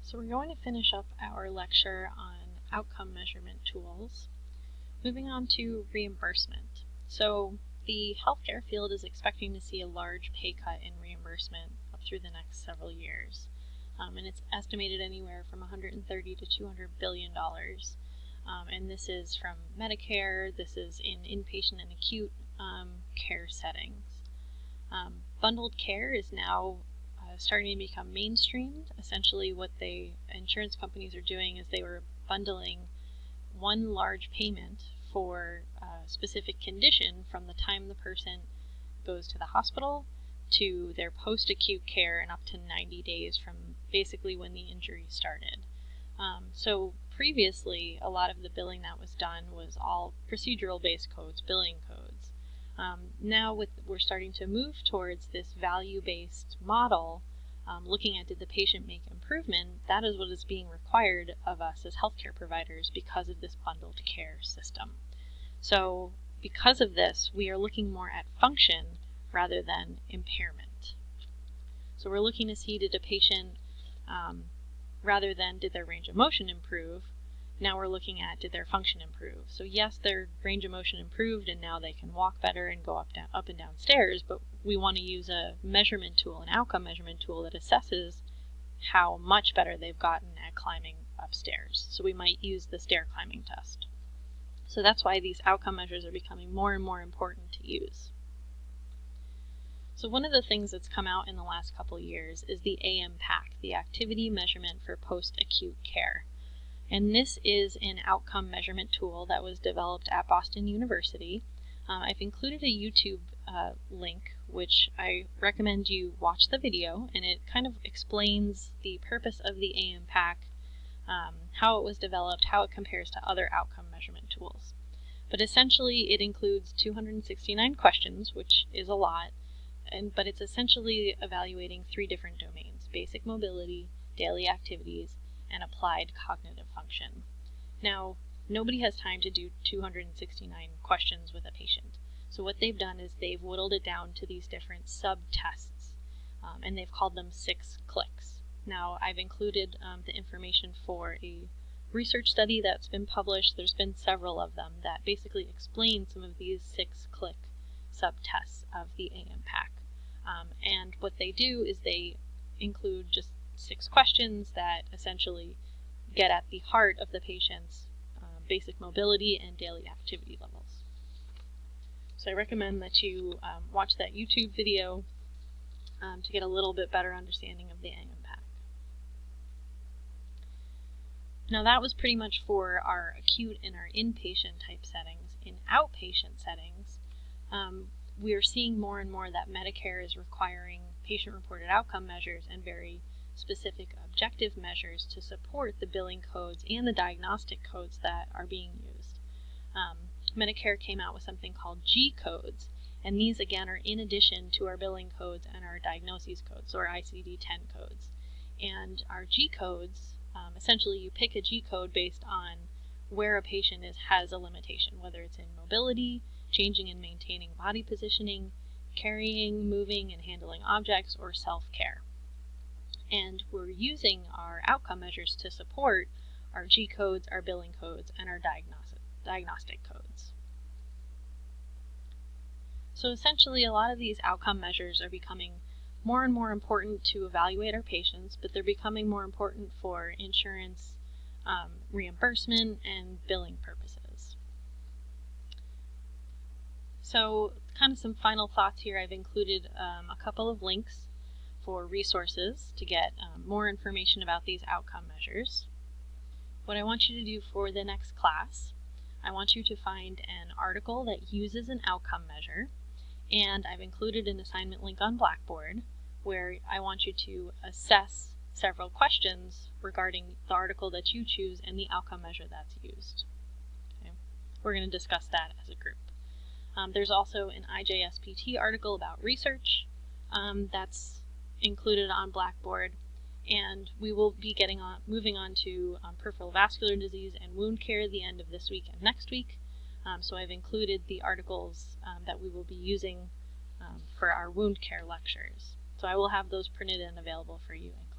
So we're going to finish up our lecture on outcome measurement tools. Moving on to reimbursement. So the healthcare field is expecting to see a large pay cut in reimbursement up through the next several years. And it's estimated anywhere from $130 to $200 billion. And this is from Medicare, this is in inpatient and acute care settings. Bundled care is now starting to become mainstreamed. Essentially what insurance companies are doing is they were bundling one large payment for a specific condition from the time the person goes to the hospital to their post-acute care and up to 90 days from basically when the injury started. So previously, a lot of the billing that was done was all procedural-based codes, billing codes. Now we're starting to move towards this value-based model, looking at did the patient make improvement. That is what is being required of us as healthcare providers because of this bundled care system. So because of this, we are looking more at function rather than impairment. So we're looking to see did a patient, rather than did their range of motion improve, now we're looking at did their function improve. So yes, their range of motion improved and now they can walk better and go up and down stairs, but we want to use a measurement tool, an outcome measurement tool that assesses how much better they've gotten at climbing upstairs. So we might use the stair climbing test. So that's why these outcome measures are becoming more and more important to use. So one of the things that's come out in the last couple years is the AMPAC, the Activity Measurement for Post-Acute Care. And this is an outcome measurement tool that was developed at Boston University. I've included a YouTube link, which I recommend you watch the video, and it kind of explains the purpose of the AMPAC, how it was developed, how it compares to other outcome measurement tools. But essentially it includes 269 questions, which is a lot, but it's essentially evaluating 3 different domains: basic mobility, daily activities, and applied cognitive function. Now, nobody has time to do 269 questions with a patient. So what they've done is they've whittled it down to these different sub-tests, and they've called them 6 clicks. Now, I've included the information for a research study that's been published. There's been several of them that basically explain some of these 6-click sub-tests of the AMPAC. And what they do is they include just 6 questions that essentially get at the heart of the patient's basic mobility and daily activity levels. So I recommend that you watch that YouTube video to get a little bit better understanding of the AMPAC. Now that was pretty much for our acute and our inpatient type settings. In outpatient settings, we are seeing more and more that Medicare is requiring patient-reported outcome measures and very specific objective measures to support the billing codes and the diagnostic codes that are being used. Medicare came out with something called G codes, and these again are in addition to our billing codes and our diagnoses codes, or ICD-10 codes. And our G codes, essentially you pick a G code based on where a patient has a limitation, whether it's in mobility, changing and maintaining body positioning, carrying, moving, and handling objects, or self-care. And we're using our outcome measures to support our G codes, our billing codes, and our diagnostic codes. So essentially a lot of these outcome measures are becoming more and more important to evaluate our patients, but they're becoming more important for insurance reimbursement and billing purposes. So kind of some final thoughts here. I've included a couple of links for resources to get more information about these outcome measures. What I want you to do for the next class, I want you to find an article that uses an outcome measure, and I've included an assignment link on Blackboard where I want you to assess several questions regarding the article that you choose and the outcome measure that's used. Okay? We're going to discuss that as a group. There's also an IJSPT article about research that's included on Blackboard, and we will be moving on to peripheral vascular disease and wound care at the end of this week and next week. So I've included the articles that we will be using for our wound care lectures. So I will have those printed and available for you in class.